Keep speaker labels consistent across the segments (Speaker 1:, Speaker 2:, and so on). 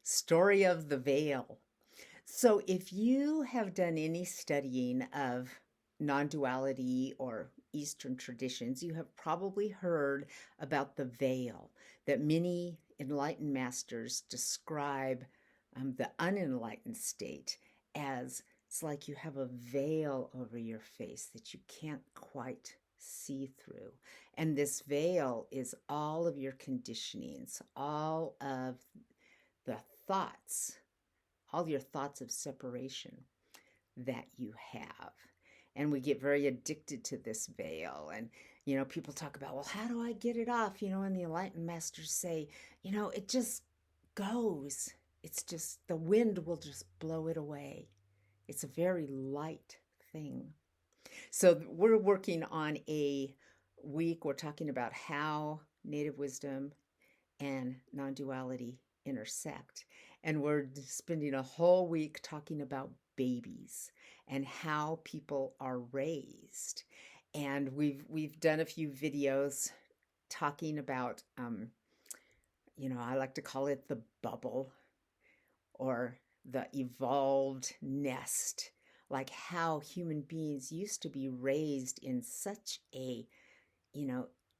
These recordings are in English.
Speaker 1: Story of the Veil. So, if you have done any studying of non-duality or Eastern traditions, you have probably heard about the veil that many enlightened masters describe the unenlightened state as it's like you have a veil over your face that you can't quite see through. And this veil is all of your conditionings, all of the thoughts, all your thoughts of separation that you have. And we get very addicted to this veil. And, people talk about, well, how do I get it off? And the enlightened masters say, it just goes. It's just the wind will just blow it away. It's a very light thing. So we're working on a week. We're talking about how native wisdom and non-duality intersect. And we're spending a whole week talking about babies and how people are raised. And we've done a few videos talking about I like to call it the bubble or the evolved nest, like how human beings used to be raised in such a,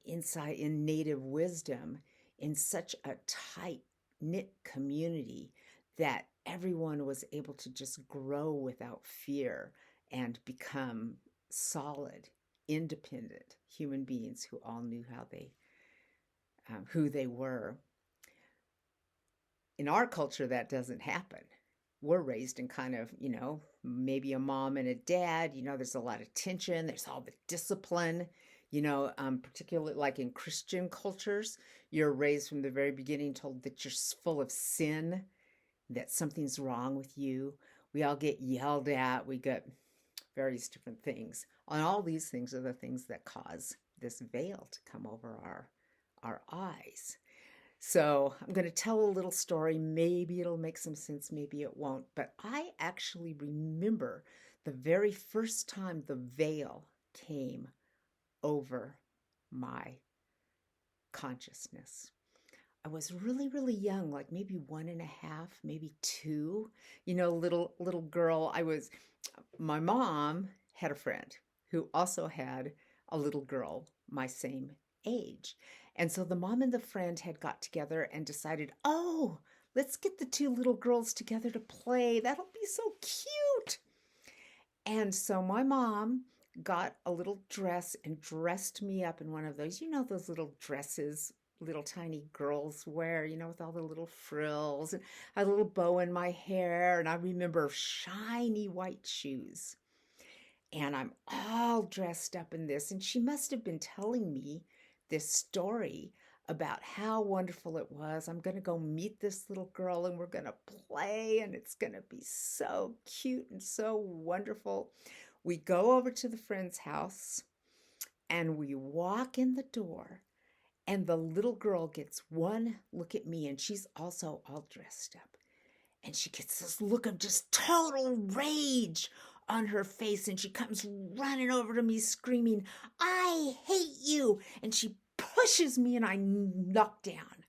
Speaker 1: inside in native wisdom, in such a tight knit community that everyone was able to just grow without fear and become solid, independent human beings who all knew who they were. In our culture, that doesn't happen. We're raised in kind of, maybe a mom and a dad, there's a lot of tension, there's all the discipline, particularly like in Christian cultures, you're raised from the very beginning told that you're full of sin, that something's wrong with you. We all get yelled at, we get various different things. And all these things are the things that cause this veil to come over our eyes. So I'm going to tell a little story. Maybe it'll make some sense, maybe it won't. But I actually remember the very first time the veil came over my consciousness. I was really, really young, like maybe 1.5, maybe 2. Little girl. My mom had a friend who also had a little girl my same age. And so the mom and the friend had got together and decided, oh, let's get the 2 little girls together to play. That'll be so cute. And so my mom got a little dress and dressed me up in one of those, those little dresses little tiny girls wear, with all the little frills, and I had a little bow in my hair. And I remember shiny white shoes. And I'm all dressed up in this. And she must have been telling me this story about how wonderful it was. I'm going to go meet this little girl and we're going to play and it's going to be so cute and so wonderful. We go over to the friend's house and we walk in the door and the little girl gets one look at me and she's also all dressed up. And she gets this look of just total rage on her face and she comes running over to me screaming, I hate you. And she pushes me and I knock down.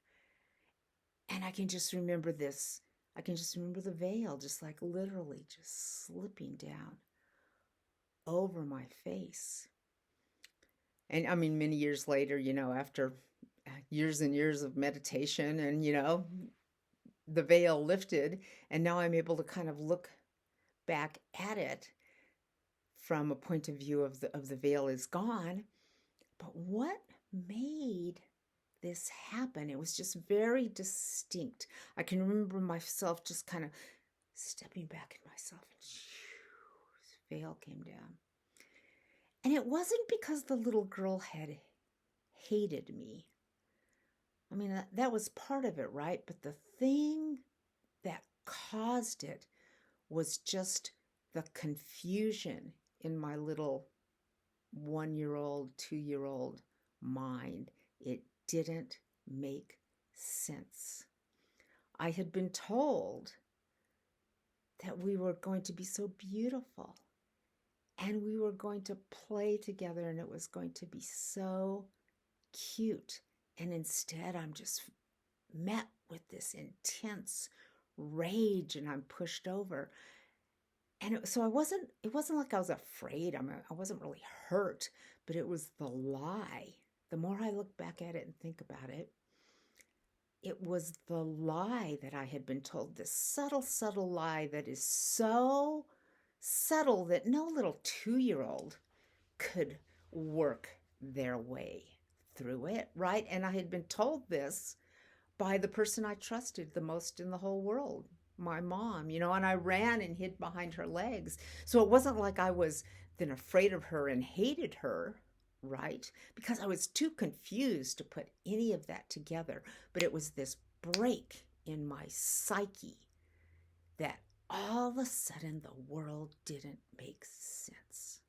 Speaker 1: And I can just remember this. I can just remember the veil just like literally just slipping down over my face. And I mean, many years later, after years and years of meditation and, the veil lifted, and now I'm able to kind of look back at it from a point of view of the veil is gone. But what made this happen? It was just very distinct. I can remember myself just kind of stepping back in myself and this veil came down. And it wasn't because the little girl had hated me. I mean, that was part of it, right? But the thing that caused it was just the confusion in my little 1-year-old, 2-year-old mind. It didn't make sense. I had been told that we were going to be so beautiful and we were going to play together and it was going to be so cute. And instead, I'm just met with this intense rage and I'm pushed over. And it wasn't like I was afraid. I mean, I wasn't really hurt, but it was the lie. The more I look back at it and think about it, it was the lie that I had been told, this subtle, subtle lie that is so subtle that no little 2-year-old could work their way through it, right? And I had been told this by the person I trusted the most in the whole world, my mom, and I ran and hid behind her legs. So it wasn't like I was then afraid of her and hated her, right? Because I was too confused to put any of that together. But it was this break in my psyche that all of a sudden the world didn't make sense.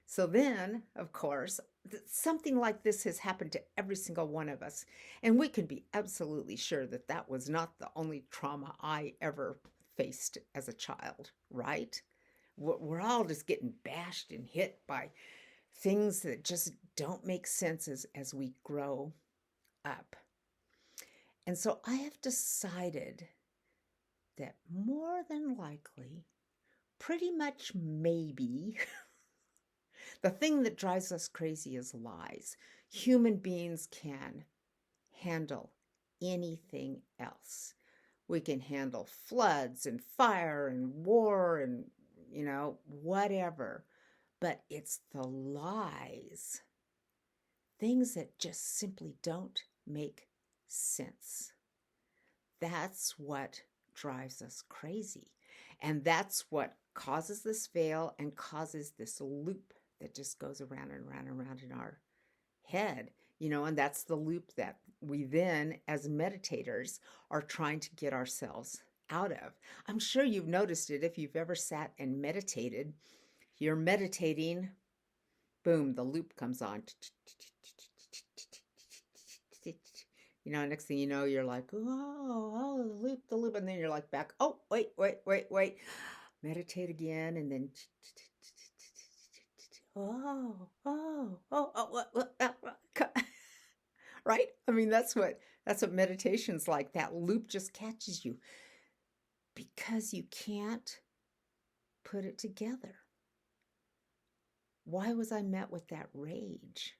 Speaker 1: So then, of course, something like this has happened to every single one of us. And we can be absolutely sure that that was not the only trauma I ever faced as a child, right? We're all just getting bashed and hit by things that just don't make sense as we grow up. And so I have decided that more than likely, pretty much maybe, the thing that drives us crazy is lies. Human beings can handle anything else. We can handle floods and fire and war and, whatever. But it's the lies, things that just simply don't make sense. That's what drives us crazy. And that's what causes this veil and causes this loop that just goes around and around and around in our head, and that's the loop that we then, as meditators, are trying to get ourselves out of. I'm sure you've noticed it if you've ever sat and meditated. You're meditating, boom, the loop comes on. Next thing you know, you're like, oh, the loop. And then you're like back, oh, wait. Meditate again. And then, right? I mean, that's what meditation's like. That loop just catches you because you can't put it together. Why was I met with that rage?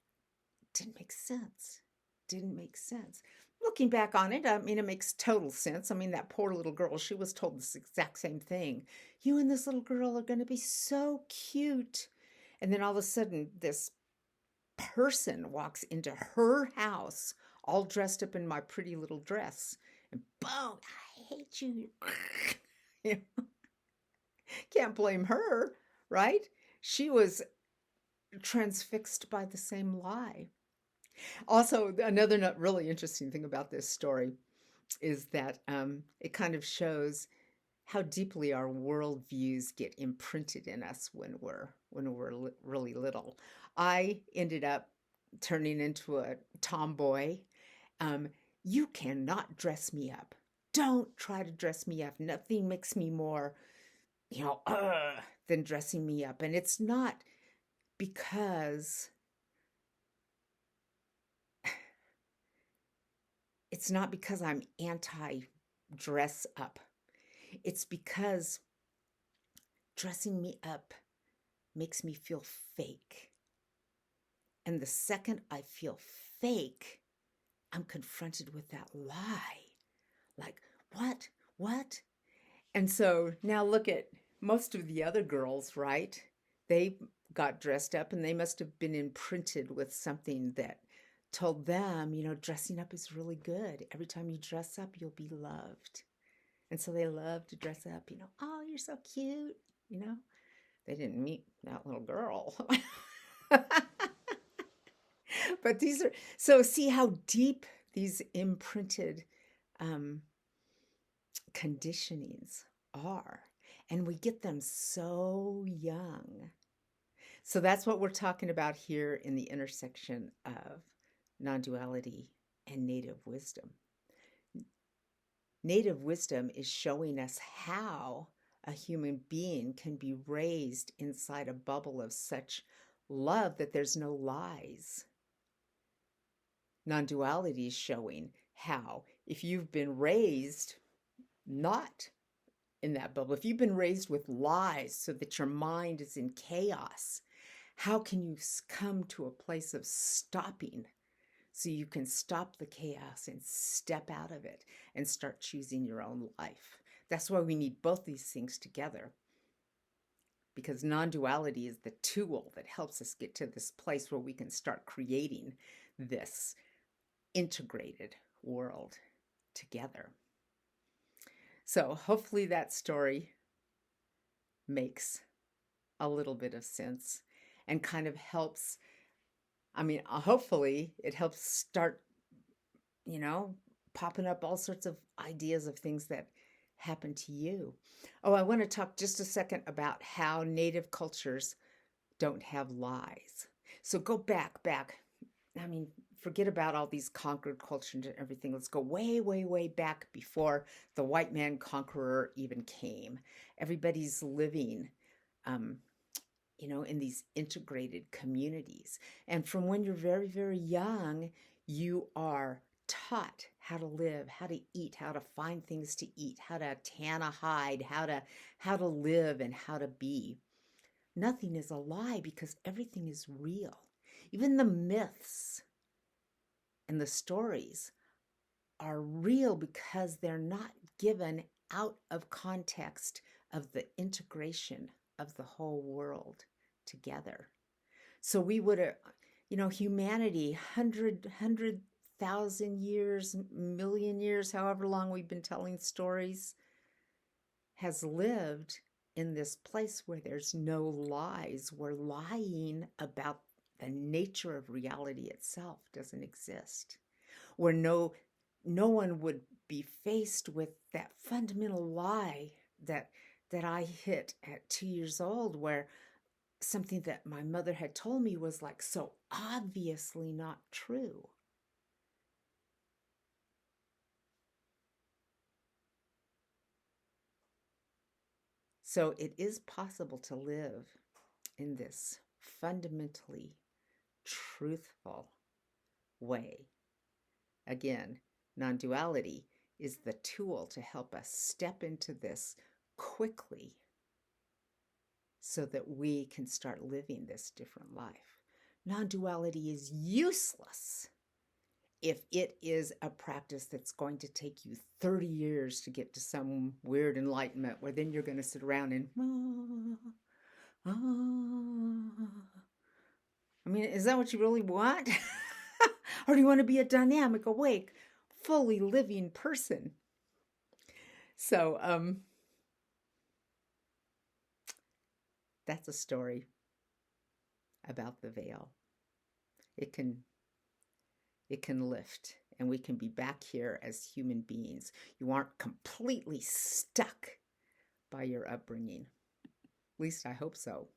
Speaker 1: Didn't make sense. Looking back on it, I mean, it makes total sense. I mean, that poor little girl, she was told this exact same thing. You and this little girl are going to be so cute. And then all of a sudden, this person walks into her house all dressed up in my pretty little dress. And boom, I hate you. Can't blame her, right? She was transfixed by the same lie. Also, another really interesting thing about this story is that it kind of shows how deeply our worldviews get imprinted in us when we're really little. I ended up turning into a tomboy. You cannot dress me up. Don't try to dress me up. Nothing makes me more, than dressing me up. And it's not because I'm anti-dress up. It's because dressing me up makes me feel fake. And the second I feel fake, I'm confronted with that lie. Like, what? And so now look at most of the other girls, right? They got dressed up and they must have been imprinted with something that told them, dressing up is really good. Every time you dress up, you'll be loved. And so they love to dress up, oh, you're so cute, They didn't meet that little girl. But so see how deep these imprinted conditionings are. And we get them so young. So that's what we're talking about here in the intersection of non-duality and native wisdom. Native wisdom is showing us how a human being can be raised inside a bubble of such love that there's no lies. Non-duality is showing how, if you've been raised not in that bubble, if you've been raised with lies so that your mind is in chaos, how can you come to a place of stopping so you can stop the chaos and step out of it and start choosing your own life? That's why we need both these things together, because non-duality is the tool that helps us get to this place where we can start creating this integrated world together. So hopefully that story makes a little bit of sense and kind of helps. I mean, hopefully it helps start, you know, popping up all sorts of ideas of things that happen to you. Oh, I want to talk just a second about how Native cultures don't have lies. So go back. I mean, forget about all these conquered cultures and everything. Let's go way, way, way back before the white man conqueror even came. Everybody's living, um, in these integrated communities. And from when you're very, very young, you are taught how to live, how to eat, how to find things to eat, how to tan a hide, how to live and how to be. Nothing is a lie because everything is real. Even the myths and the stories are real because they're not given out of context of the integration of the whole world together. So we would have, humanity, 100,000 years, million years, however long we've been telling stories, has lived in this place where there's no lies, where lying about the nature of reality itself doesn't exist, where no one would be faced with that fundamental lie that I hit at 2 years old, where something that my mother had told me was like so obviously not true. So it is possible to live in this fundamentally truthful way. Again, non-duality is the tool to help us step into this quickly so that we can start living this different life. Non-duality is useless if it is a practice that's going to take you 30 years to get to some weird enlightenment where then you're going to sit around and I mean, is that what you really want? Or do you want to be a dynamic, awake, fully living person? So, that's a story about the veil. It can lift, and we can be back here as human beings. You aren't completely stuck by your upbringing. At least I hope so.